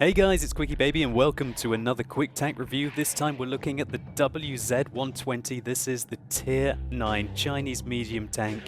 Hey guys, it's QuickyBaby and welcome to another QuickTank review. This time we're looking at the WZ-120. This is the Tier 9 Chinese medium tank.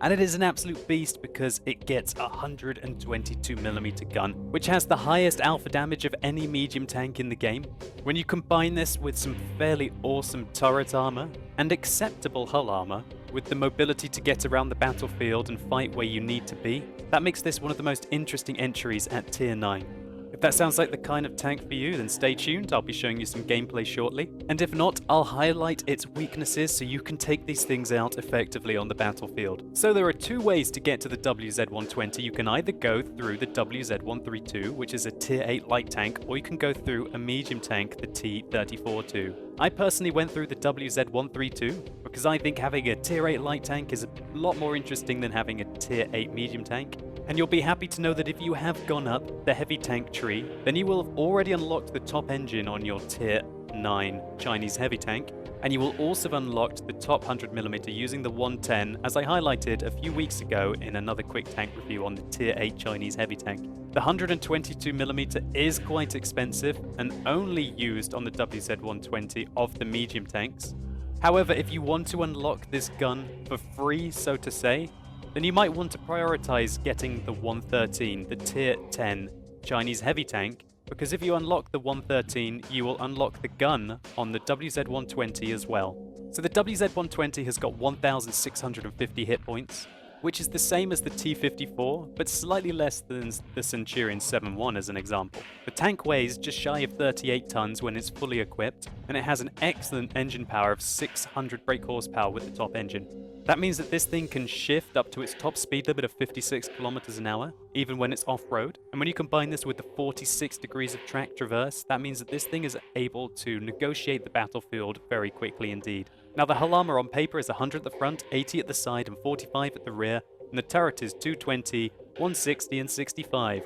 And it is an absolute beast because it gets a 122mm gun, which has the highest alpha damage of any medium tank in the game. When you combine this with some fairly awesome turret armor and acceptable hull armor, with the mobility to get around the battlefield and fight where you need to be, that makes this one of the most interesting entries at Tier 9. If that sounds like the kind of tank for you, then stay tuned, I'll be showing you some gameplay shortly. And if not, I'll highlight its weaknesses so you can take these things out effectively on the battlefield. So there are two ways to get to the WZ-120. You can either go through the WZ-132, which is a Tier 8 light tank, or you can go through a medium tank, the T-34-2. I personally went through the WZ-132 because I think having a Tier 8 light tank is a lot more interesting than having a Tier 8 medium tank. And you'll be happy to know that if you have gone up the heavy tank tree, then you will have already unlocked the top engine on your Tier 9 Chinese heavy tank, and you will also have unlocked the top 100mm using the 110, as I highlighted a few weeks ago in another QuickTank review on the Tier 8 Chinese heavy tank. The 122mm is quite expensive and only used on the WZ-120 of the medium tanks. However, if you want to unlock this gun for free, so to say, then you might want to prioritize getting the 113, the Tier 10 Chinese heavy tank, because if you unlock the 113, you will unlock the gun on the WZ-120 as well. So the WZ-120 has got 1,650 hit points, which is the same as the T-54, but slightly less than the Centurion 7-1 as an example. The tank weighs just shy of 38 tons when it's fully equipped, and it has an excellent engine power of 600 brake horsepower with the top engine. That means that this thing can shift up to its top speed limit of 56 kilometers an hour, even when it's off-road. And when you combine this with the 46 degrees of track traverse, that means that this thing is able to negotiate the battlefield very quickly indeed. Now the hull armor on paper is 100 at the front, 80 at the side, and 45 at the rear, and the turret is 220, 160, and 65.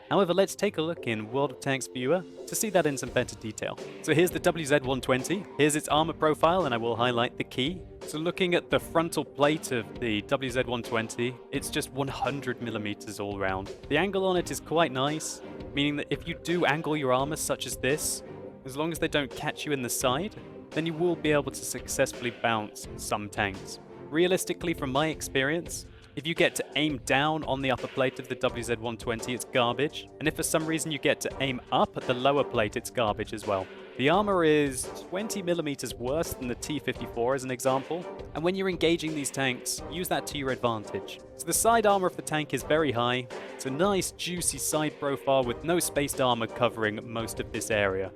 However, let's take a look in World of Tanks Viewer to see that in some better detail. So here's the WZ-120, here's its armor profile, and I will highlight the key. So looking at the frontal plate of the WZ-120, it's just 100mm all round. The angle on it is quite nice, meaning that if you do angle your armor such as this, as long as they don't catch you in the side, then you will be able to successfully bounce some tanks. Realistically, from my experience, if you get to aim down on the upper plate of the WZ-120, it's garbage. And if for some reason you get to aim up at the lower plate, it's garbage as well. The armor is 20mm worse than the T-54 as an example. And when you're engaging these tanks, use that to your advantage. So the side armor of the tank is very high. It's a nice juicy side profile with no spaced armor covering most of this area,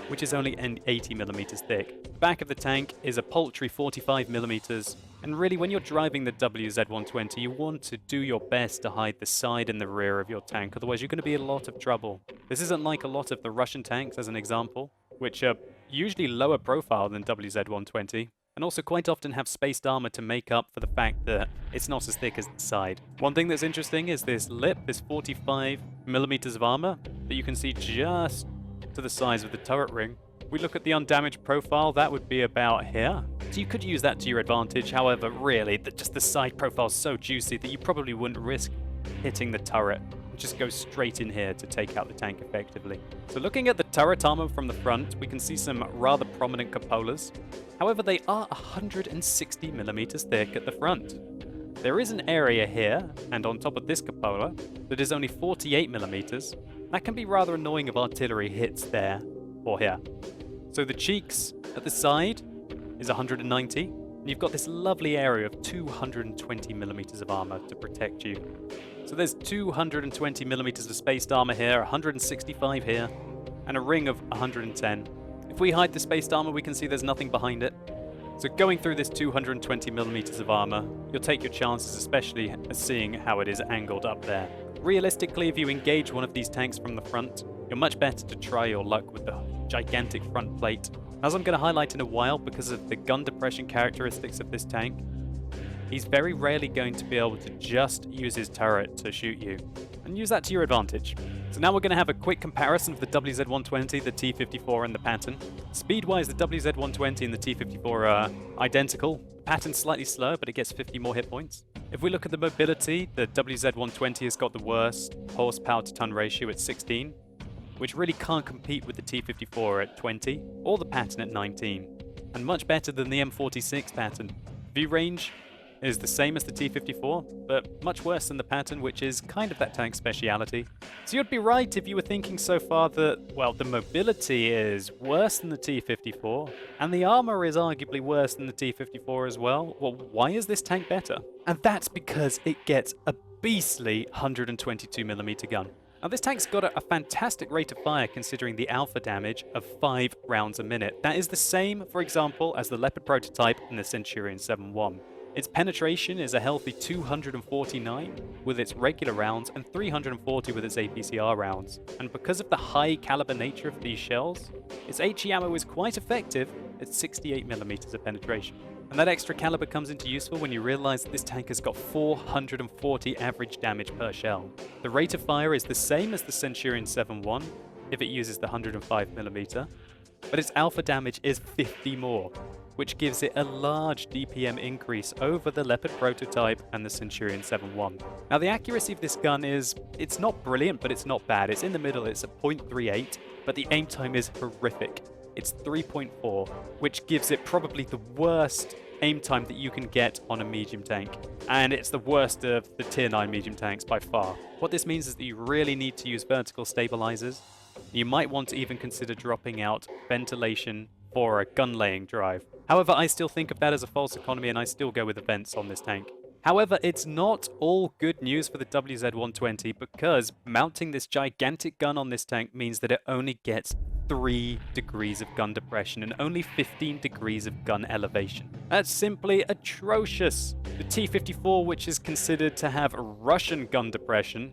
which is only 80mm thick. The back of the tank is a paltry 45mm. And really, when you're driving the WZ-120, you want to do your best to hide the side and the rear of your tank, otherwise you're going to be in a lot of trouble. This isn't like a lot of the Russian tanks, as an example, which are usually lower profile than WZ-120, and also quite often have spaced armor to make up for the fact that it's not as thick as the side. One thing that's interesting is this lip, this 45mm of armor, that you can see just to the size of the turret ring. We look at the undamaged profile, that would be about here. So you could use that to your advantage, however, really, just the side profile is so juicy that you probably wouldn't risk hitting the turret. Just go straight in here to take out the tank effectively. So looking at the turret armor from the front, we can see some rather prominent cupolas. However, they are 160mm thick at the front. There is an area here, and on top of this cupola, that is only 48mm. That can be rather annoying if artillery hits there or here. So the cheeks at the side is 190, and you've got this lovely area of 220mm of armor to protect you. So there's 220mm of spaced armor here, 165 here, and a ring of 110. If we hide the spaced armor, we can see there's nothing behind it. So going through this 220mm of armor, you'll take your chances, especially at seeing how it is angled up there. Realistically, if you engage one of these tanks from the front, you're much better to try your luck with the gigantic front plate. As I'm going to highlight in a while, because of the gun depression characteristics of this tank, he's very rarely going to be able to just use his turret to shoot you, and use that to your advantage. So now we're going to have a quick comparison of the WZ-120, the T-54, and the Patton. Speed-wise, the WZ-120 and the T-54 are identical. The Patton's slightly slower, but it gets 50 more hit points. If we look at the mobility, the WZ-120 has got the worst horsepower to ton ratio at 16. which really can't compete with the T-54 at 20 or the Patton at 19, and much better than the M46 Patton. View range is the same as the T-54, but much worse than the Patton, which is kind of that tank speciality. So you'd be right if you were thinking so far that, well, the mobility is worse than the T-54, and the armor is arguably worse than the T-54 as well. Well, why is this tank better? And that's because it gets a beastly 122mm gun. Now this tank's got a fantastic rate of fire considering the alpha damage of 5 rounds a minute. That is the same, for example, as the Leopard prototype and the Centurion 7.1. Its penetration is a healthy 249 with its regular rounds and 340 with its APCR rounds. And because of the high caliber nature of these shells, its HE ammo is quite effective at 68mm of penetration. And that extra caliber comes into useful when you realize that this tank has got 440 average damage per shell. The rate of fire is the same as the Centurion 7.1 if it uses the 105mm, but its alpha damage is 50 more, which gives it a large DPM increase over the Leopard prototype and the Centurion 7.1. Now the accuracy of this gun it's not brilliant, but it's not bad. It's in the middle, it's at 0.38, but the aim time is horrific. It's 3.4, which gives it probably the worst aim time that you can get on a medium tank. And it's the worst of the tier 9 medium tanks by far. What this means is that you really need to use vertical stabilizers. You might want to even consider dropping out ventilation for a gun laying drive. However, I still think of that as a false economy and I still go with the vents on this tank. However, it's not all good news for the WZ-120 because mounting this gigantic gun on this tank means that it only gets 3 degrees of gun depression and only 15 degrees of gun elevation. That's simply atrocious. The T-54, which is considered to have Russian gun depression,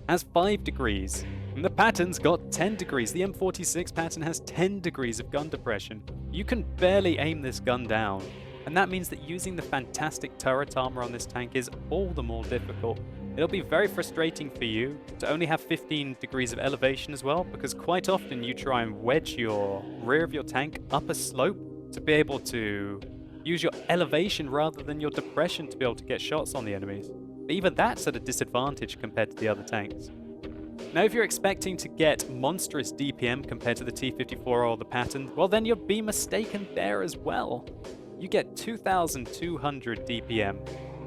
has 5 degrees. And the Patton's got 10 degrees. The M46 Patton has 10 degrees of gun depression. You can barely aim this gun down. And that means that using the fantastic turret armor on this tank is all the more difficult. It'll be very frustrating for you to only have 15 degrees of elevation as well, because quite often you try and wedge your rear of your tank up a slope to be able to use your elevation rather than your depression to be able to get shots on the enemies. But even that's at a disadvantage compared to the other tanks. Now, if you're expecting to get monstrous DPM compared to the T-54 or the Patton, well then you'd be mistaken there as well. You get 2,200 DPM.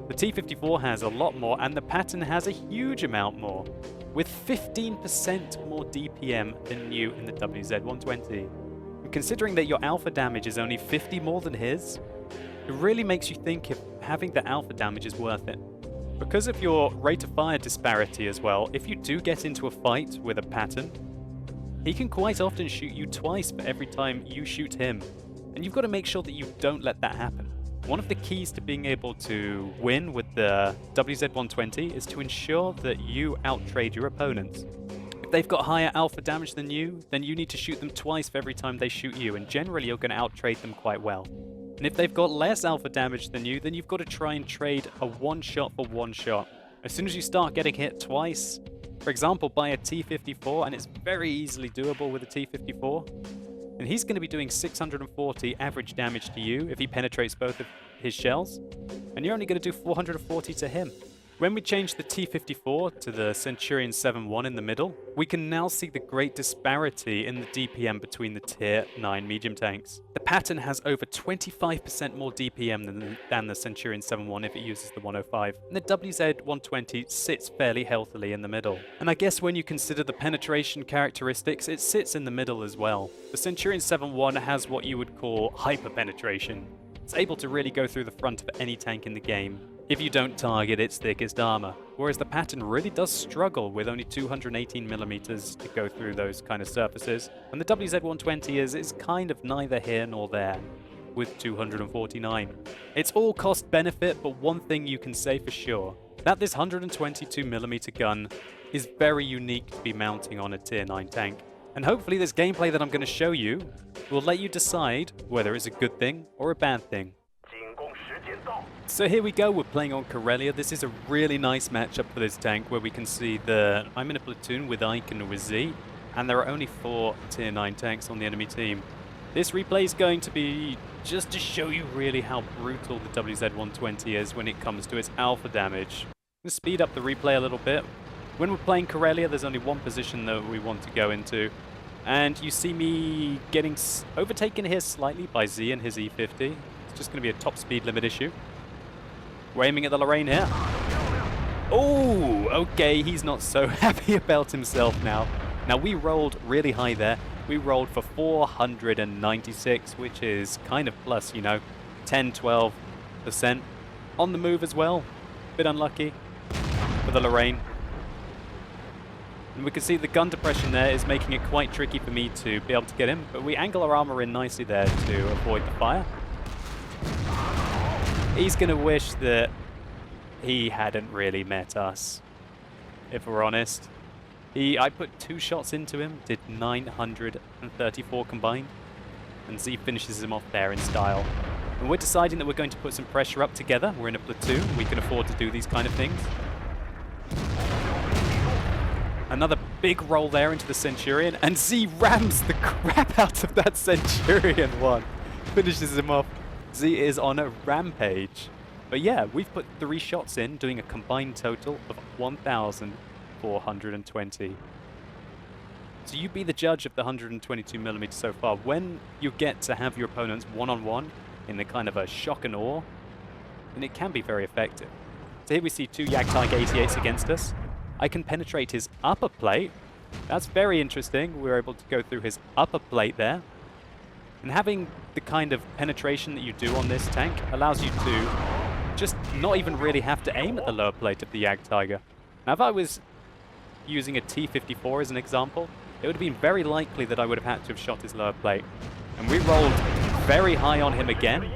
The T-54 has a lot more, and the Patton has a huge amount more, with 15% more DPM than you in the WZ-120. And considering that your alpha damage is only 50 more than his, it really makes you think if having the alpha damage is worth it. Because of your rate of fire disparity as well, if you do get into a fight with a Patton, he can quite often shoot you twice for every time you shoot him. And you've got to make sure that you don't let that happen. One of the keys to being able to win with the WZ-120 is to ensure that you outtrade your opponents. If they've got higher alpha damage than you, then you need to shoot them twice for every time they shoot you, and generally you're going to outtrade them quite well. And if they've got less alpha damage than you, then you've got to try and trade a one shot for one shot. As soon as you start getting hit twice, for example by a T-54, and it's very easily doable with a T-54, and he's going to be doing 640 average damage to you if he penetrates both of his shells, and you're only going to do 440 to him. When we change the T-54 to the Centurion 7.1 in the middle, we can now see the great disparity in the DPM between the Tier 9 medium tanks. The Patton has over 25% more DPM than the Centurion 7.1 if it uses the 105, and the WZ-120 sits fairly healthily in the middle. And I guess when you consider the penetration characteristics, it sits in the middle as well. The Centurion 7.1 has what you would call hyper-penetration. It's able to really go through the front of any tank in the game if you don't target its thickest armor, whereas the Patton really does struggle with only 218mm to go through those kind of surfaces, and the WZ-120 is kind of neither here nor there, with 249. It's all cost benefit, but one thing you can say for sure, that this 122mm gun is very unique to be mounting on a Tier 9 tank. And hopefully this gameplay that I'm going to show you will let you decide whether it's a good thing or a bad thing. So here we go, we're playing on Karelia. This is a really nice matchup for this tank where we can see that I'm in a platoon with Ike and with Z, and there are only 4 Tier 9 tanks on the enemy team. This replay is going to be just to show you really how brutal the WZ-120 is when it comes to its alpha damage. I'm going to speed up the replay a little bit. When we're playing Karelia, there's only one position that we want to go into. And you see me getting overtaken here slightly by Z and his E50. It's just going to be a top speed limit issue. We're aiming at the Lorraine here. Oh, okay, he's not so happy about himself now. Now, we rolled really high there. We rolled for 496, which is kind of plus, you know, 10, 12%. On the move as well. Bit unlucky for the Lorraine. And we can see the gun depression there is making it quite tricky for me to be able to get him, but we angle our armor in nicely there to avoid the fire. He's going to wish that he hadn't really met us, if we're honest. I put 2 shots into him, did 934 combined, and Z finishes him off there in style. And we're deciding that we're going to put some pressure up together. We're in a platoon, we can afford to do these kind of things. Another big roll there into the Centurion, and Z rams the crap out of that Centurion one. Finishes him off. Z is on a rampage. But yeah, we've put 3 shots in, doing a combined total of 1,420. So you be the judge of the 122mm so far. When you get to have your opponents one-on-one in the kind of a shock and awe, then it can be very effective. So here we see 2 Jagdtiger 88s against us. I can penetrate his upper plate. That's very interesting. We're able to go through his upper plate there. And having the kind of penetration that you do on this tank allows you to just not even really have to aim at the lower plate of the Jagdtiger. Now, if I was using a T-54 as an example, it would have been very likely that I would have had to have shot his lower plate. And we rolled very high on him again.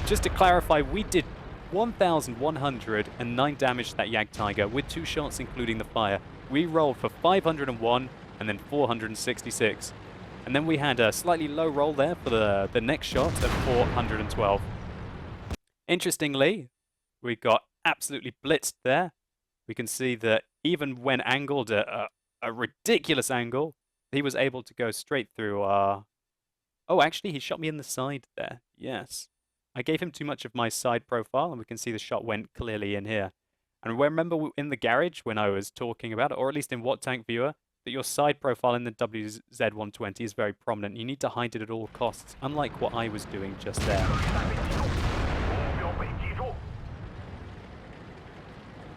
Just to clarify, we did 1,109 damage to that Jagdtiger with 2 shots including the fire. We rolled for 501 and then 466. And then we had a slightly low roll there for the next shot at 412. Interestingly, we got absolutely blitzed there. We can see that even when angled at a ridiculous angle, he was able to go straight through our... Oh, actually, he shot me in the side there. Yes. I gave him too much of my side profile, and we can see the shot went clearly in here. And remember in the garage when I was talking about it, or at least in What Tank Viewer, that your side profile in the WZ-120 is very prominent. You need to hide it at all costs, unlike what I was doing just there.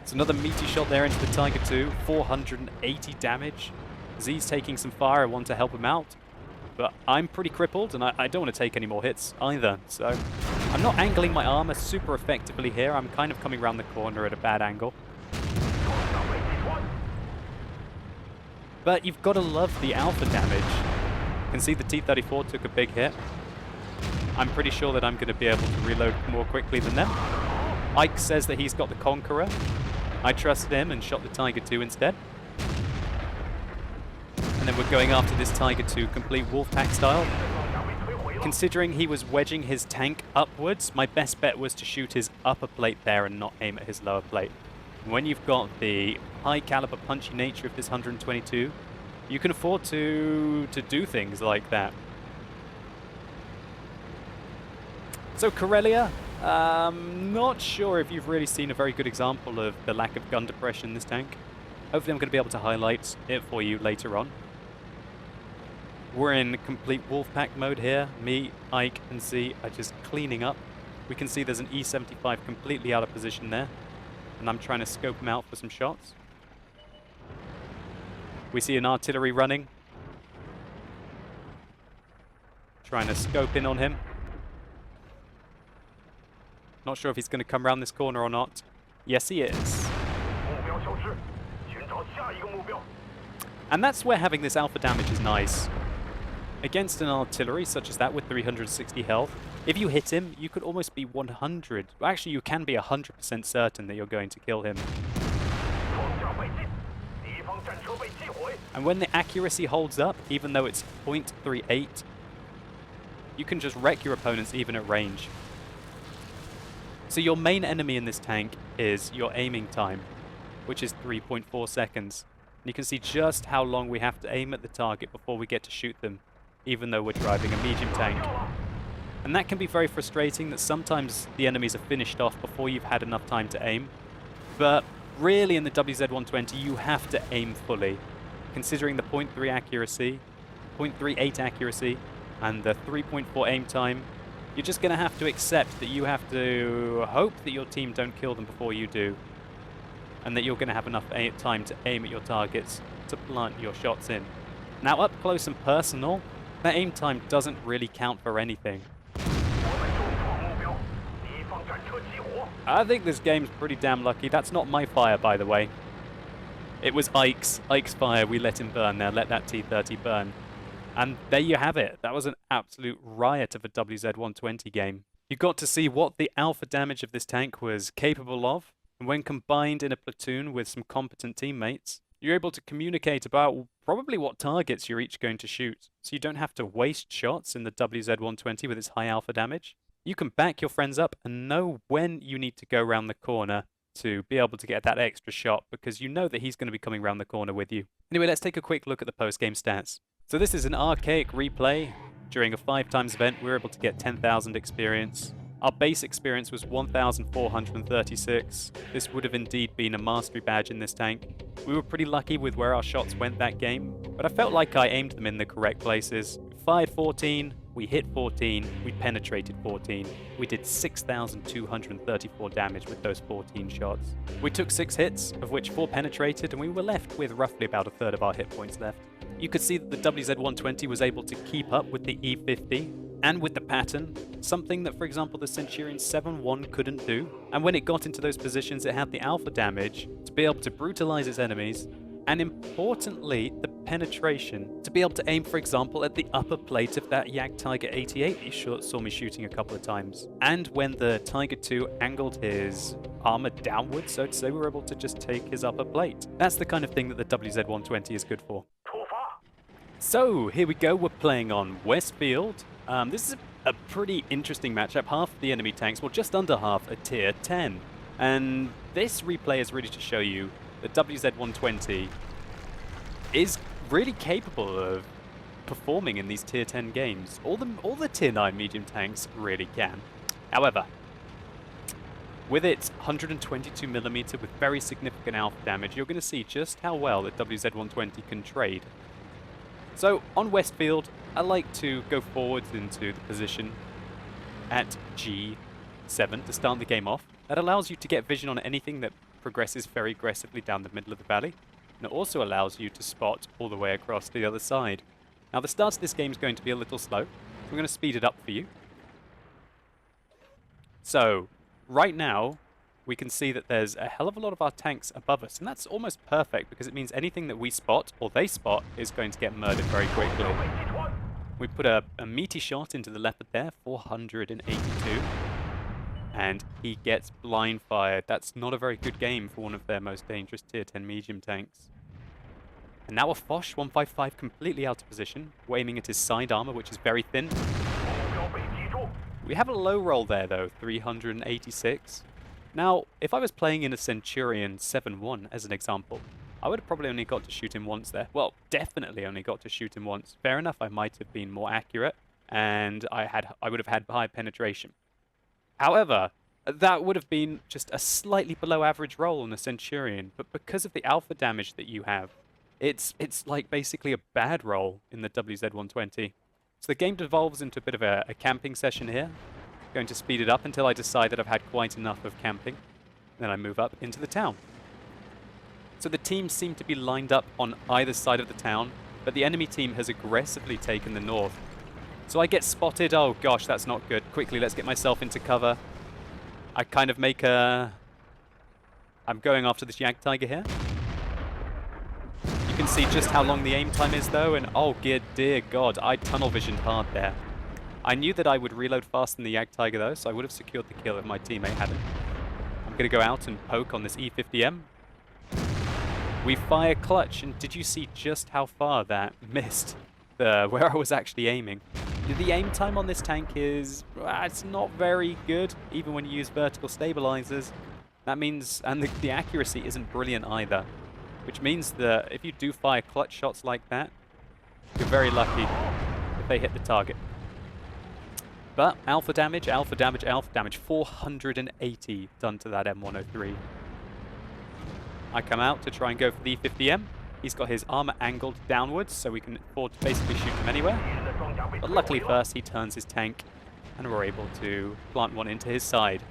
It's another meaty shot there into the Tiger 2, 480 damage. Z's taking some fire, I want to help him out. But I'm pretty crippled, and I don't want to take any more hits either. So I'm not angling my armor super effectively here. I'm kind of coming around the corner at a bad angle. But you've got to love the alpha damage. You can see the T-34 took a big hit. I'm pretty sure that I'm going to be able to reload more quickly than them. Ike says that he's got the Conqueror. I trusted him and shot the Tiger 2 instead. And then we're going after this Tiger 2 complete Wolfpack style. Considering he was wedging his tank upwards, my best bet was to shoot his upper plate there and not aim at his lower plate. When you've got the high caliber punchy nature of this 122, you can afford to do things like that. So Karelia, not sure if you've really seen a very good example of the lack of gun depression in this tank. Hopefully I'm going to be able to highlight it for you later on. We're in complete Wolfpack mode here. Me, Ike, and Z are just cleaning up. We can see there's an E75 completely out of position there. And I'm trying to scope him out for some shots. We see an artillery running. Trying to scope in on him. Not sure if he's going to come around this corner or not. Yes, he is. And that's where having this alpha damage is nice. Against an artillery such as that with 360 health, if you hit him, you could almost be 100. Well, actually, you can be 100% certain that you're going to kill him. And when the accuracy holds up, even though it's 0.38, you can just wreck your opponents even at range. So your main enemy in this tank is your aiming time, which is 3.4 seconds. And you can see just how long we have to aim at the target before we get to shoot them, even though we're driving a medium tank. And that can be very frustrating, that sometimes the enemies are finished off before you've had enough time to aim. But really in the WZ-120 you have to aim fully. Considering the 0.3 accuracy, 0.38 accuracy, and the 3.4 aim time, you're just going to have to accept that you have to hope that your team don't kill them before you do, and that you're going to have enough time to aim at your targets to plant your shots in. Now, up close and personal, that aim time doesn't really count for anything. I think this game's pretty damn lucky. That's not my fire, by the way. It was Ike's fire. We let him burn there. Let that T-30 burn. And there you have it. That was an absolute riot of a WZ-120 game. You got to see what the alpha damage of this tank was capable of. And when combined in a platoon with some competent teammates, you're able to communicate about probably what targets you're each going to shoot. So you don't have to waste shots in the WZ-120 with its high alpha damage. You can back your friends up and know when you need to go around the corner to be able to get that extra shot, because you know that he's going to be coming around the corner with you. Anyway, let's take a quick look at the post-game stats. So this is an archaic replay. During a 5x event, we were able to get 10,000 experience. Our base experience was 1,436. This would have indeed been a mastery badge in this tank. We were pretty lucky with where our shots went that game, but I felt like I aimed them in the correct places. We fired 14, we hit 14, we penetrated 14. We did 6,234 damage with those 14 shots. We took 6 hits, of which 4 penetrated, and we were left with roughly about a third of our hit points left. You could see that the WZ-120 was able to keep up with the E50 and with the pattern, something that, for example, the Centurion 7-1 couldn't do. And when it got into those positions, it had the alpha damage to be able to brutalize its enemies, and importantly, the penetration to be able to aim, for example, at the upper plate of that Jagdtiger 88 you saw me shooting a couple of times. And when the Tiger II angled his armor downwards, so to say, we were able to just take his upper plate. That's the kind of thing that the WZ-120 is good for. So, here we go, we're playing on Westfield. This is a pretty interesting matchup. Half the enemy tanks, well, just under half, are tier 10. And this replay is really to show you that WZ-120 is really capable of performing in these tier 10 games. All the tier 9 medium tanks really can. However, with its 122mm with very significant alpha damage, you're going to see just how well the WZ-120 can trade. So, on Westfield, I like to go forwards into the position at G7 to start the game off. That allows you to get vision on anything that progresses very aggressively down the middle of the valley. And it also allows you to spot all the way across to the other side. Now, the start of this game is going to be a little slow. I'm going to speed it up for you. So, right now, we can see that there's a hell of a lot of our tanks above us, and that's almost perfect because it means anything that we spot, or they spot, is going to get murdered very quickly. We put a meaty shot into the Leopard there, 482, and he gets blind fired. That's not a very good game for one of their most dangerous tier 10 medium tanks. And now a Foch 155 completely out of position. We're aiming at his side armor, which is very thin. We have a low roll there though, 386. Now, if I was playing in a Centurion 7-1 as an example, I would have probably only got to shoot him once there. Well, definitely only got to shoot him once. Fair enough, I might have been more accurate, and I would have had high penetration. However, that would have been just a slightly below average roll on a Centurion, but because of the alpha damage that you have, it's like basically a bad roll in the WZ-120. So the game devolves into a bit of a camping session here. Going to speed it up until I decide that I've had quite enough of camping. Then I move up into the town. So the teams seem to be lined up on either side of the town, but the enemy team has aggressively taken the north. So I get spotted. Oh gosh, that's not good. Quickly, let's get myself into cover. I kind of make a... I'm going after this Jagdtiger here. You can see just how long the aim time is though, and oh dear God, I tunnel visioned hard there. I knew that I would reload faster than the Jagdtiger though, so I would have secured the kill if my teammate hadn't. I'm going to go out and poke on this E50M. We fire clutch, and did you see just how far that missed where I was actually aiming? The aim time on this tank is, it's not very good, even when you use vertical stabilizers. That means, and the accuracy isn't brilliant either, which means that if you do fire clutch shots like that, you're very lucky if they hit the target. But alpha damage, 480 done to that M103. I come out to try and go for the E50M. He's got his armor angled downwards, so we can afford to basically shoot him anywhere. But luckily first, he turns his tank, and we're able to plant one into his side.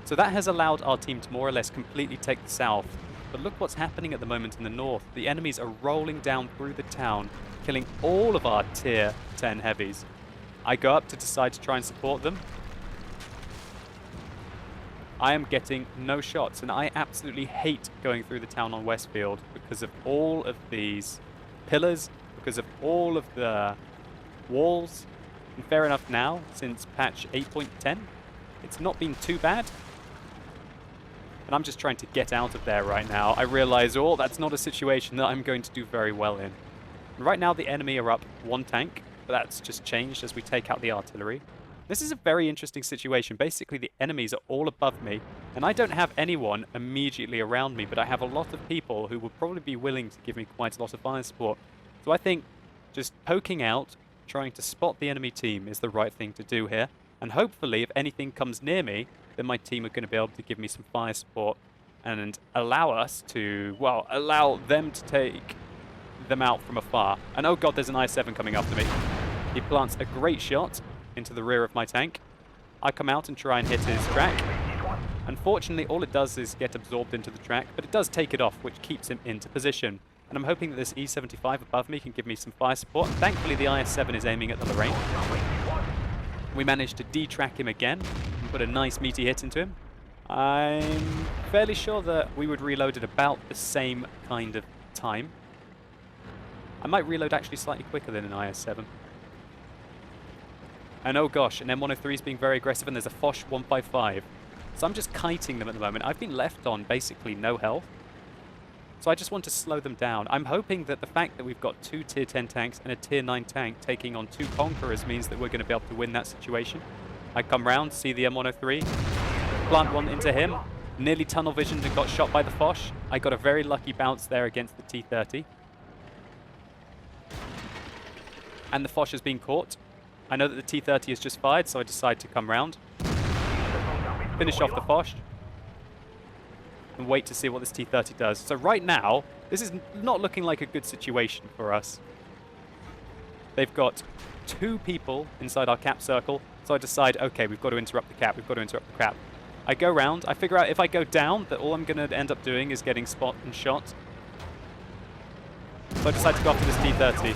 So that has allowed our team to more or less completely take the south. But look what's happening at the moment in the north. The enemies are rolling down through the town, killing all of our tier 10 heavies. I go up to decide to try and support them. I am getting no shots, and I absolutely hate going through the town on Westfield because of all of these pillars, because of all of the walls. And fair enough now, since patch 8.10, it's not been too bad. And I'm just trying to get out of there right now. I realize, oh, that's not a situation that I'm going to do very well in. And right now the enemy are up one tank, but that's just changed as we take out the artillery. This is a very interesting situation. Basically, the enemies are all above me, and I don't have anyone immediately around me, but I have a lot of people who will probably be willing to give me quite a lot of fire support. So I think just poking out, trying to spot the enemy team is the right thing to do here. And hopefully, if anything comes near me, then my team are going to be able to give me some fire support and allow us to, well, allow them to take them out from afar. And oh god, there's an I-7 coming after me. He plants a great shot into the rear of my tank. I come out and try and hit his track. Unfortunately, all it does is get absorbed into the track, but it does take it off, which keeps him into position. And I'm hoping that this E75 above me can give me some fire support. And thankfully, the IS-7 is aiming at the Lorraine. We managed to detrack him again and put a nice meaty hit into him. I'm fairly sure that we would reload at about the same kind of time. I might reload actually slightly quicker than an IS-7. And oh gosh, an M103 is being very aggressive, and there's a Foch 155. So I'm just kiting them at the moment. I've been left on basically no health. So I just want to slow them down. I'm hoping that the fact that we've got two tier 10 tanks and a tier 9 tank taking on two Conquerors means that we're going to be able to win that situation. I come round, see the M103, plant one into him, nearly tunnel visioned and got shot by the Foch. I got a very lucky bounce there against the T-30. And the Foch has been caught. I know that the T-30 has just fired, so I decide to come round, finish off the Foch, and wait to see what this T-30 does. So right now, this is not looking like a good situation for us. They've got two people inside our cap circle, so I decide, okay, we've got to interrupt the cap, we've got to interrupt the cap. I go round, I figure out if I go down, that all I'm going to end up doing is getting spot and shot. So I decide to go after this T-30.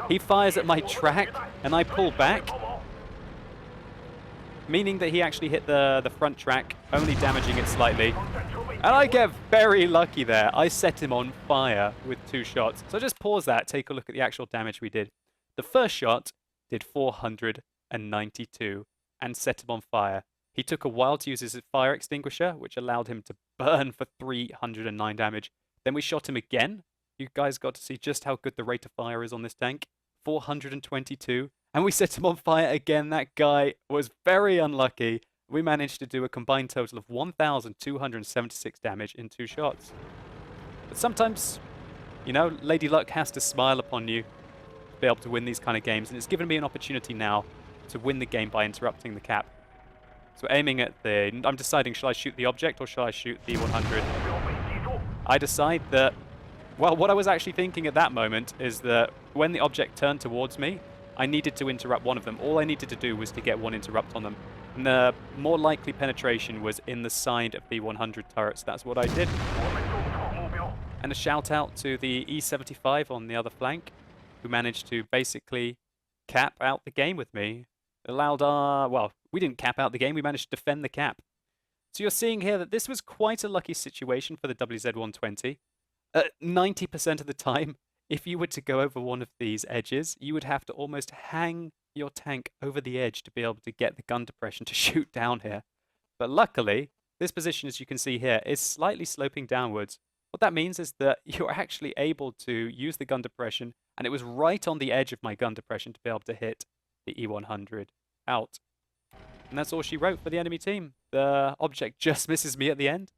He fires at my track, and I pull back, meaning that he actually hit the front track, only damaging it slightly. And I get very lucky there. I set him on fire with two shots. So just pause that, take a look at the actual damage we did. The first shot did 492 and set him on fire. He took a while to use his fire extinguisher, which allowed him to burn for 309 damage. Then we shot him again. You guys got to see just how good the rate of fire is on this tank. 422. And we set him on fire again. That guy was very unlucky. We managed to do a combined total of 1,276 damage in two shots. But sometimes, you know, Lady Luck has to smile upon you to be able to win these kind of games. And it's given me an opportunity now to win the game by interrupting the cap. So aiming at the... I'm deciding, shall I shoot the object or shall I shoot the 100? I decide that... Well, what I was actually thinking at that moment is that when the object turned towards me, I needed to interrupt one of them. All I needed to do was to get one interrupt on them. And the more likely penetration was in the side of the 100 turrets. That's what I did. And a shout out to the E75 on the other flank, who managed to basically cap out the game with me. It allowed our... Well, we didn't cap out the game, we managed to defend the cap. So you're seeing here that this was quite a lucky situation for the WZ-120. 90% of the time, if you were to go over one of these edges, you would have to almost hang your tank over the edge to be able to get the gun depression to shoot down here. But luckily, this position, as you can see here, is slightly sloping downwards. What that means is that you're actually able to use the gun depression, and it was right on the edge of my gun depression to be able to hit the E100 out. And that's all she wrote for the enemy team. The object just misses me at the end.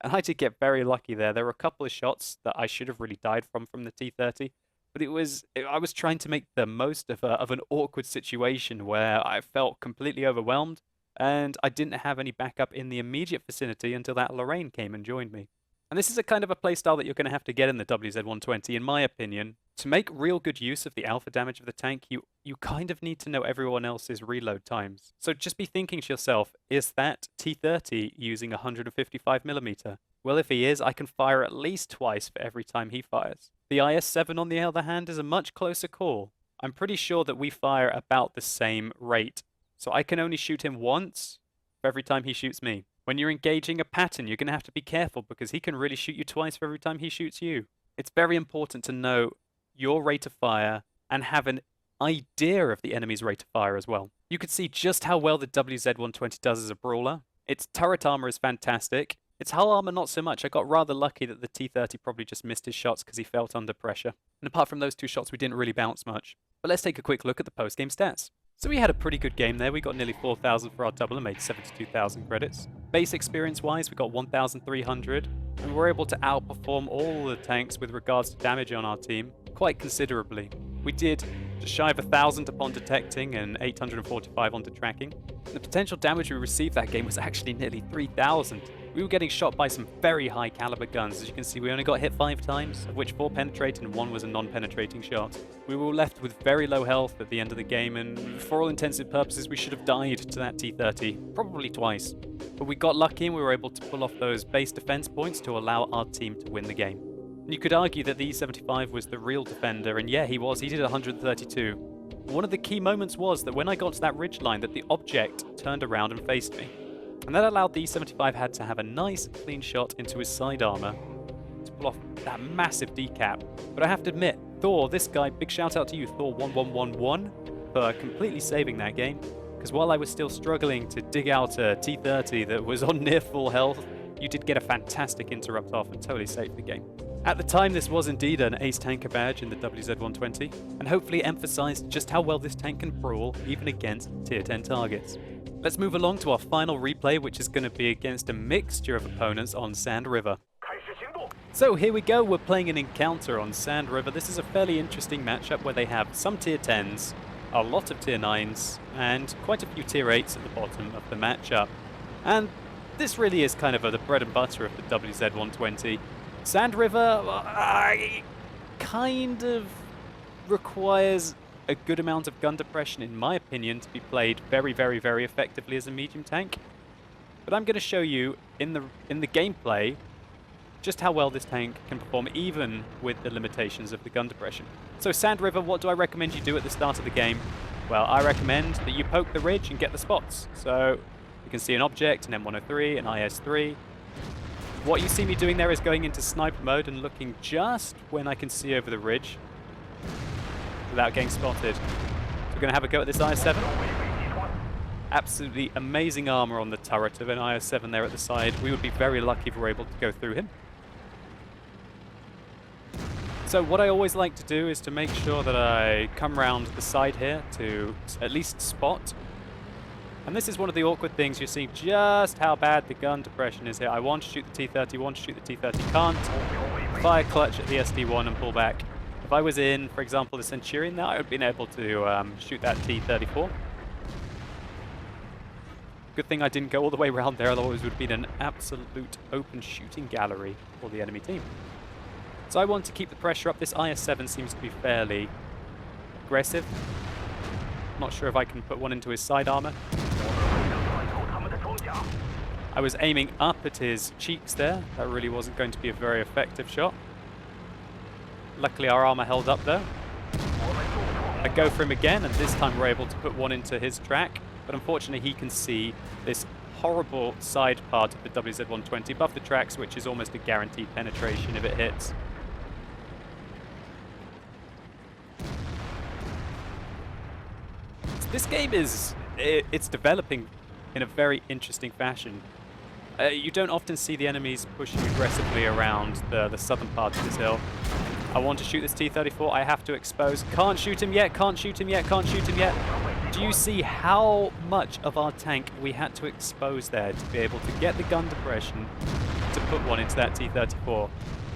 And I did get very lucky there. There were a couple of shots that I should have really died from the T-30. But I was trying to make the most of an awkward situation where I felt completely overwhelmed. And I didn't have any backup in the immediate vicinity until that Lorraine came and joined me. And this is a kind of a playstyle that you're going to have to get in the WZ-120, in my opinion. To make real good use of the alpha damage of the tank, you kind of need to know everyone else's reload times. So just be thinking to yourself, is that T30 using 155mm? Well, if he is, I can fire at least twice for every time he fires. The IS-7, on the other hand, is a much closer call. I'm pretty sure that we fire about the same rate. So I can only shoot him once for every time he shoots me. When you're engaging a pattern, you're going to have to be careful because he can really shoot you twice for every time he shoots you. It's very important to know your rate of fire and have an idea of the enemy's rate of fire as well. You can see just how well the WZ-120 does as a brawler. Its turret armor is fantastic. Its hull armor not so much. I got rather lucky that the T30 probably just missed his shots because he felt under pressure. And apart from those two shots, we didn't really bounce much. But let's take a quick look at the post-game stats. So we had a pretty good game there. We got nearly 4,000 for our double and made 72,000 credits. Base experience-wise, we got 1,300, and we were able to outperform all the tanks with regards to damage on our team quite considerably. We did just shy of 1,000 upon detecting and 845 onto tracking. The potential damage we received that game was actually nearly 3,000. We were getting shot by some very high caliber guns. As you can see, we only got hit 5 times, of which 4 penetrated and 1 was a non-penetrating shot. We were left with very low health at the end of the game, and for all intensive purposes, we should have died to that T30, probably twice. But we got lucky and we were able to pull off those base defense points to allow our team to win the game. And you could argue that the E75 was the real defender, and yeah, he was. He did 132. One of the key moments was that when I got to that ridge line, that the object turned around and faced me. And that allowed the E75 had to have a nice clean shot into his side armor to pull off that massive decap. But I have to admit, Thor, this guy, big shout out to you, Thor1111, for completely saving that game. Because while I was still struggling to dig out a T30 that was on near full health, you did get a fantastic interrupt off and totally saved the game. At the time, this was indeed an ace tanker badge in the WZ-120, and hopefully emphasized just how well this tank can brawl even against tier 10 targets. Let's move along to our final replay, which is going to be against a mixture of opponents on Sand River. So here we go, we're playing an encounter on Sand River. This is a fairly interesting matchup where they have some tier 10s, a lot of tier 9s, and quite a few tier 8s at the bottom of the matchup. And this really is kind of the bread and butter of the WZ-120. Sand River kind of requires a good amount of gun depression, in my opinion, to be played very, very, very effectively as a medium tank. But I'm going to show you in the gameplay just how well this tank can perform even with the limitations of the gun depression. So Sand River, what do I recommend you do at the start of the game? Well, I recommend that you poke the ridge and get the spots. So you can see an object, an M103, an IS-3. What you see me doing there is going into sniper mode and looking just when I can see over the ridge without getting spotted. So we're going to have a go at this IS-7. Absolutely amazing armor on the turret of an IS-7 there at the side. We would be very lucky if we were able to go through him. So what I always like to do is to make sure that I come round the side here to at least spot. And this is one of the awkward things. You're seeing just how bad the gun depression is here. I want to shoot the T30, want to shoot the T30, can't. Fire clutch at the SD1 and pull back. If I was in, for example, the Centurion now, I would have been able to shoot that T34. Good thing I didn't go all the way around there, otherwise it would have been an absolute open shooting gallery for the enemy team. So I want to keep the pressure up. This IS-7 seems to be fairly aggressive. Not sure if I can put one into his side armor. I was aiming up at his cheeks there. That really wasn't going to be a very effective shot. Luckily our armor held up though. I go for him again, and this time we're able to put one into his track. But unfortunately he can see this horrible side part of the WZ-120 above the tracks, which is almost a guaranteed penetration if it hits. This game it's developing in a very interesting fashion. You don't often see the enemies pushing aggressively around the southern part of this hill. I want to shoot this T-34, I have to expose. Can't shoot him yet, can't shoot him yet, can't shoot him yet. Do you see how much of our tank we had to expose there to be able to get the gun depression to put one into that T-34?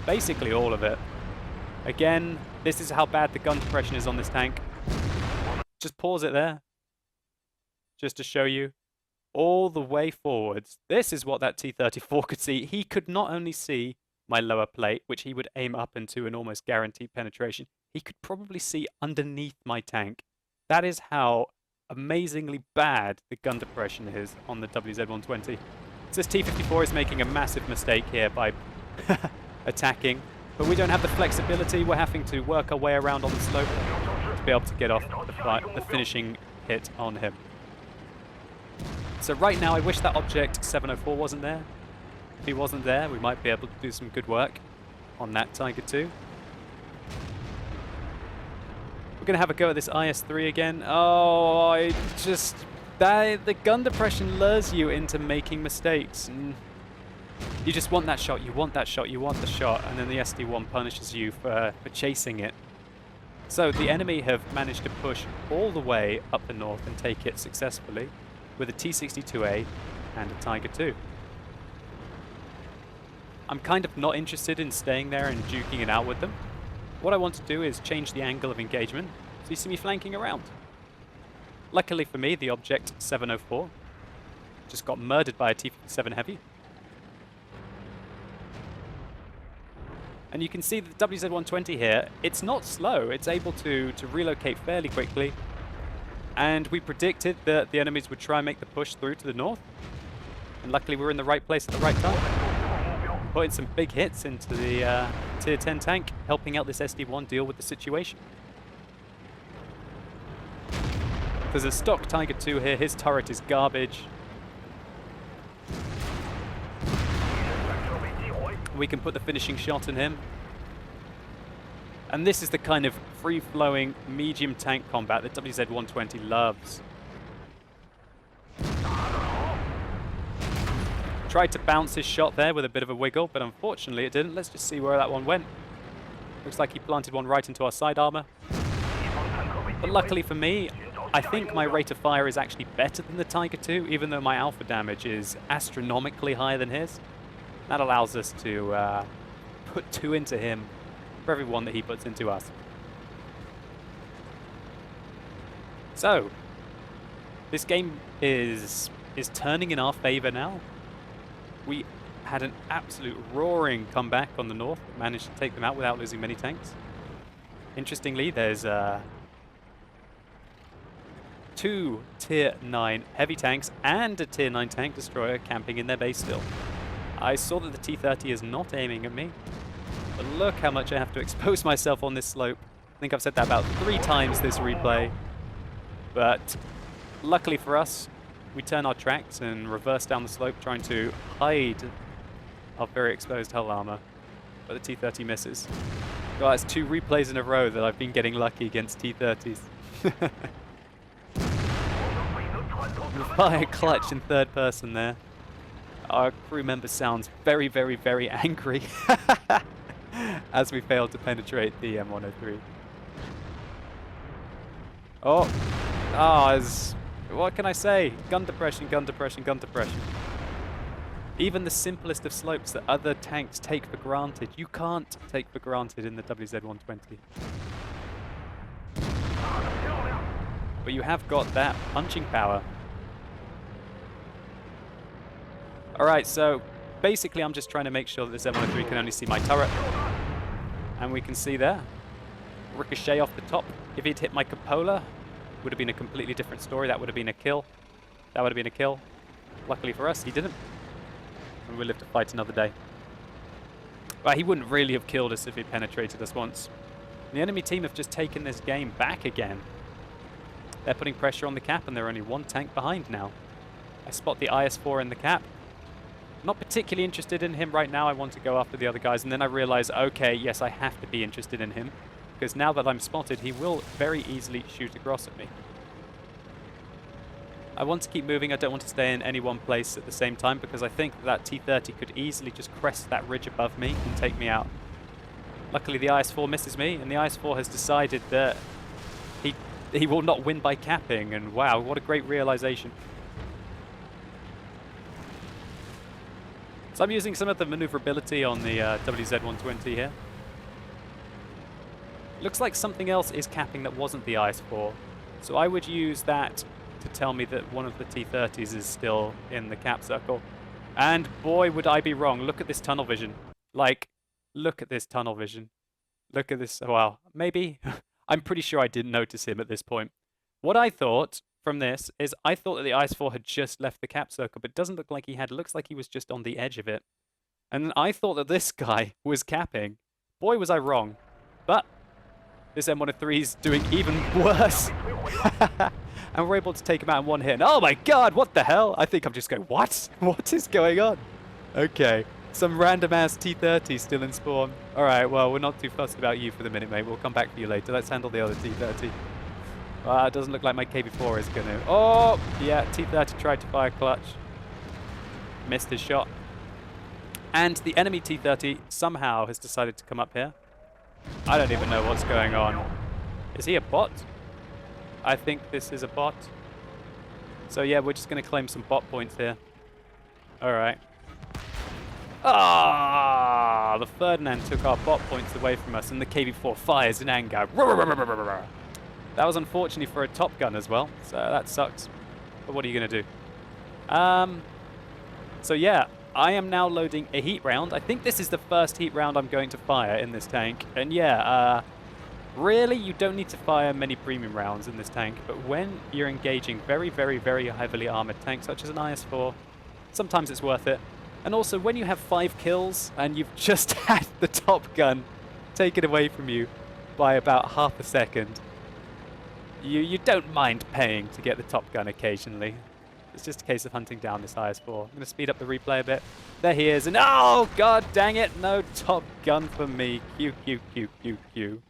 Basically all of it. Again, this is how bad the gun depression is on this tank. Just pause it there, just to show you. All the way forwards. This is what that T-34 could see. He could not only see my lower plate, which he would aim up into an almost guaranteed penetration, he could probably see underneath my tank. That is how amazingly bad the gun depression is on the WZ-120. So this T-54 is making a massive mistake here by attacking, but we don't have the flexibility. We're having to work our way around on the slope to be able to get off the finishing hit on him. So right now I wish that object 704 wasn't there. If he wasn't there, we might be able to do some good work on that Tiger II. We're going to have a go at this IS-3 again. Oh, the gun depression lures you into making mistakes. And you just want that shot, you want that shot, you want the shot, and then the SD-1 punishes you for chasing it. So the enemy have managed to push all the way up the north and take it successfully with a T-62A and a Tiger II. I'm kind of not interested in staying there and duking it out with them. What I want to do is change the angle of engagement, so you see me flanking around. Luckily for me, the object 704 just got murdered by a T-57 Heavy. And you can see the WZ-120 here, it's not slow, it's able to relocate fairly quickly. And we predicted that the enemies would try and make the push through to the north. And luckily we were in the right place at the right time. Putting some big hits into the Tier 10 tank, helping out this SD-1 deal with the situation. There's a stock Tiger II here, his turret is garbage. We can put the finishing shot in him. And this is the kind of free-flowing medium tank combat that WZ-120 loves. Tried to bounce his shot there with a bit of a wiggle, but unfortunately it didn't. Let's just see where that one went. Looks like he planted one right into our side armor. But luckily for me, I think my rate of fire is actually better than the Tiger II, even though my alpha damage is astronomically higher than his. That allows us to put 2 into him for every 1 that he puts into us. So, this game is turning in our favor now. We had an absolute roaring comeback on the north, managed to take them out without losing many tanks. Interestingly, there's 2 Tier 9 heavy tanks and a Tier 9 tank destroyer camping in their base still. I saw that the T-30 is not aiming at me, but look how much I have to expose myself on this slope. I think I've said that about 3 times this replay, but luckily for us, we turn our tracks and reverse down the slope, trying to hide our very exposed hull armor, but the T-30 misses. God, that's 2 replays in a row that I've been getting lucky against T-30s. Fire clutch in third person there. Our crew member sounds very, very, very angry as we failed to penetrate the M103. What can I say? Gun depression, gun depression, gun depression. Even the simplest of slopes that other tanks take for granted, you can't take for granted in the WZ-120. But you have got that punching power. Alright, so basically I'm just trying to make sure that this M103 can only see my turret. And we can see there, ricochet off the top. If he'd hit my cupola, would have been a completely different story. That would have been a kill. That would have been a kill. Luckily for us, he didn't. And we'll live to fight another day. But he wouldn't really have killed us if he penetrated us once. The enemy team have just taken this game back again. They're putting pressure on the cap and they're only 1 tank behind now. I spot the IS-4 in the cap. Not particularly interested in him right now. I want to go after the other guys, and then I realize, okay, yes, I have to be interested in him, because now that I'm spotted, he will very easily shoot across at me. I want to keep moving. I don't want to stay in any one place at the same time, because I think that T-30 could easily just crest that ridge above me and take me out. Luckily, the IS-4 misses me, and the IS-4 has decided that he will not win by capping, and wow, what a great realization. So I'm using some of the maneuverability on the WZ-120 here. Looks like something else is capping that wasn't the IS-4. So I would use that to tell me that one of the T-30s is still in the cap circle. And boy, would I be wrong. Look at this tunnel vision. Like, Look at this tunnel vision. Look at this. Well, maybe. I'm pretty sure I didn't notice him at this point. What I thought from this is I thought that the Ice-4 had just left the cap circle, but it doesn't look like he had. It looks like he was just on the edge of it. And I thought that this guy was capping. Boy, was I wrong. But this M103 is doing even worse. And we're able to take him out in one hit. And oh my god, what the hell? I think I'm just going, what? What is going on? Okay. Some random-ass T-30 still in spawn. Alright, well, we're not too fussed about you for the minute, mate. We'll come back for you later. Let's handle the other T-30. It doesn't look like my KB4 is going to... Oh! Yeah, T-30 tried to fire clutch. Missed his shot. And the enemy T-30 somehow has decided to come up here. I don't even know what's going on. Is he a bot? I think this is a bot. So yeah, we're just going to claim some bot points here. Alright. Ah, the Ferdinand took our bot points away from us, and the KB4 fires in anger. That was unfortunately for a Top Gun as well, so that sucks. But what are you going to do? So yeah, I am now loading a heat round. I think this is the first heat round I'm going to fire in this tank. And yeah, really, you don't need to fire many premium rounds in this tank, but when you're engaging very, very, very heavily armored tanks, such as an IS-4, sometimes it's worth it. And also, when you have 5 kills and you've just had the Top Gun taken away from you by about half a second, you don't mind paying to get the Top Gun occasionally. It's just a case of hunting down this IS-4. I'm going to speed up the replay a bit. There he is, and oh, god dang it, no Top Gun for me. Q.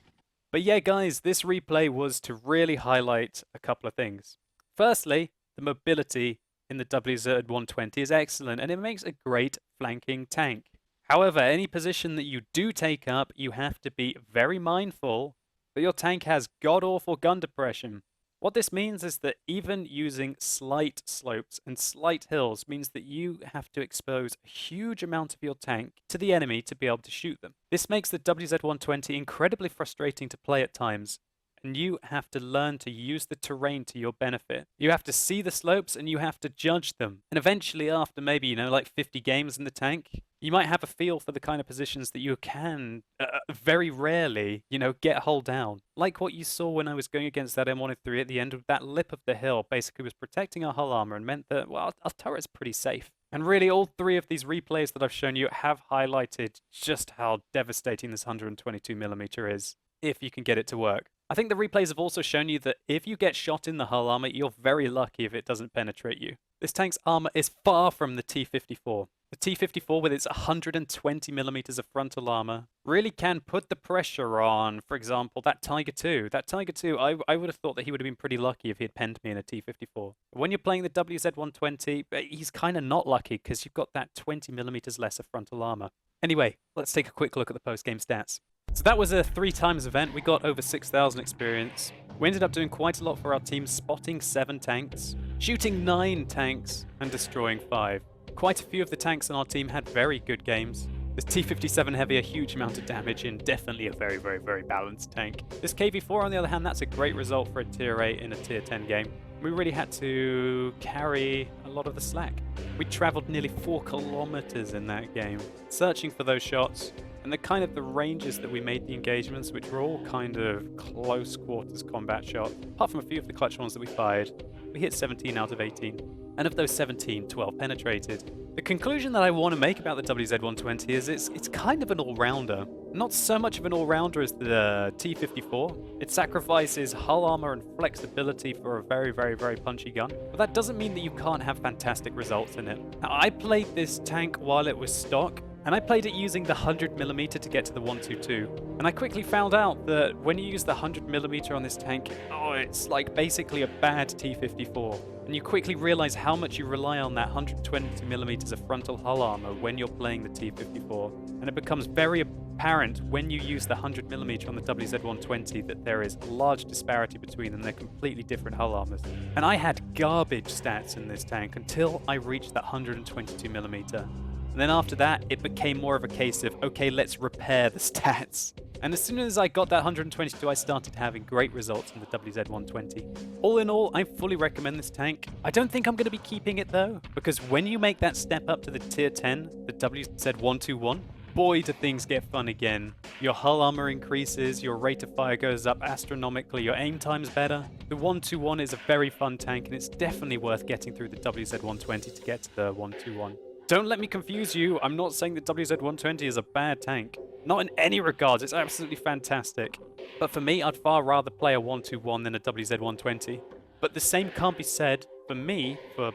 But yeah, guys, this replay was to really highlight a couple of things. Firstly, the mobility in the WZ-120 is excellent, and it makes a great flanking tank. However, any position that you do take up, you have to be very mindful that your tank has god-awful gun depression. What this means is that even using slight slopes and slight hills means that you have to expose a huge amount of your tank to the enemy to be able to shoot them. This makes the WZ-120 incredibly frustrating to play at times, and you have to learn to use the terrain to your benefit. You have to see the slopes and you have to judge them. And eventually, after maybe, like 50 games in the tank, you might have a feel for the kind of positions that you can very rarely, get hull down. Like what you saw when I was going against that M103 at the end of that lip of the hill, basically was protecting our hull armor and meant that, well, our turret's pretty safe. And really, all 3 of these replays that I've shown you have highlighted just how devastating this 122mm is, if you can get it to work. I think the replays have also shown you that if you get shot in the hull armor, you're very lucky if it doesn't penetrate you. This tank's armor is far from the T-54. The T-54, with its 120mm of frontal armor, really can put the pressure on, for example, that Tiger II. That Tiger II, I would have thought that he would have been pretty lucky if he had penned me in a T-54. When you're playing the WZ-120, he's kind of not lucky because you've got that 20mm less of frontal armor. Anyway, let's take a quick look at the post-game stats. So that was a 3 times event. We got over 6,000 experience. We ended up doing quite a lot for our team, spotting 7 tanks, shooting 9 tanks, and destroying 5. Quite a few of the tanks on our team had very good games. This T-57 Heavy, a huge amount of damage in definitely a very, very, very balanced tank. This KV-4, on the other hand, that's a great result for a Tier 8 in a Tier 10 game. We really had to carry a lot of the slack. We traveled nearly 4 kilometers in that game, searching for those shots. And the ranges that we made the engagements, which were all kind of close quarters combat shots, apart from a few of the clutch ones that we fired, we hit 17 out of 18. And of those 17, 12 penetrated. The conclusion that I want to make about the WZ-120 is it's kind of an all-rounder. Not so much of an all-rounder as the T-54. It sacrifices hull armor and flexibility for a very, very, very punchy gun. But that doesn't mean that you can't have fantastic results in it. Now, I played this tank while it was stock, and I played it using the 100mm to get to the 122. And I quickly found out that when you use the 100mm on this tank, it's like basically a bad T-54. And you quickly realize how much you rely on that 120mm of frontal hull armor when you're playing the T-54. And it becomes very apparent when you use the 100mm on the WZ-120 that there is a large disparity between them. They're completely different hull armors. And I had garbage stats in this tank until I reached that 122mm. And then after that, it became more of a case of, okay, let's repair the stats. And as soon as I got that 122, I started having great results in the WZ-120. All in all, I fully recommend this tank. I don't think I'm going to be keeping it though, because when you make that step up to the Tier 10, the WZ-121, boy do things get fun again. Your hull armor increases, your rate of fire goes up astronomically, your aim time's better. The 121 is a very fun tank, and it's definitely worth getting through the WZ-120 to get to the 121. Don't let me confuse you, I'm not saying the WZ-120 is a bad tank. Not in any regards, it's absolutely fantastic. But for me, I'd far rather play a 121 than a WZ-120. But the same can't be said for me for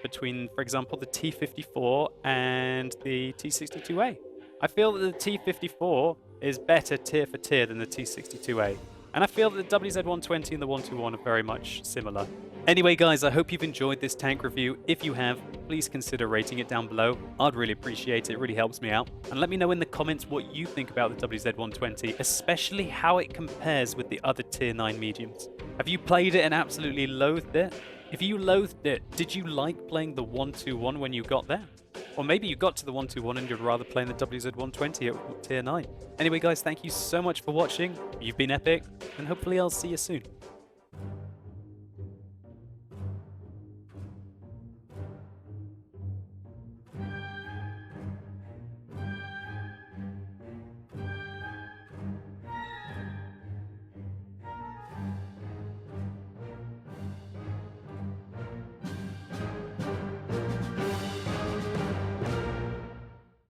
example, the T-54 and the T-62A. I feel that the T-54 is better tier for tier than the T-62A. And I feel that the WZ-120 and the 121 are very much similar. Anyway guys, I hope you've enjoyed this tank review. If you have, please consider rating it down below. I'd really appreciate it, it really helps me out. And let me know in the comments what you think about the WZ-120, especially how it compares with the other tier 9 mediums. Have you played it and absolutely loathed it? If you loathed it, did you like playing the 121 when you got there? Or maybe you got to the 121 and you'd rather play in the WZ-120 at tier 9. Anyway guys, thank you so much for watching. You've been epic, and hopefully I'll see you soon.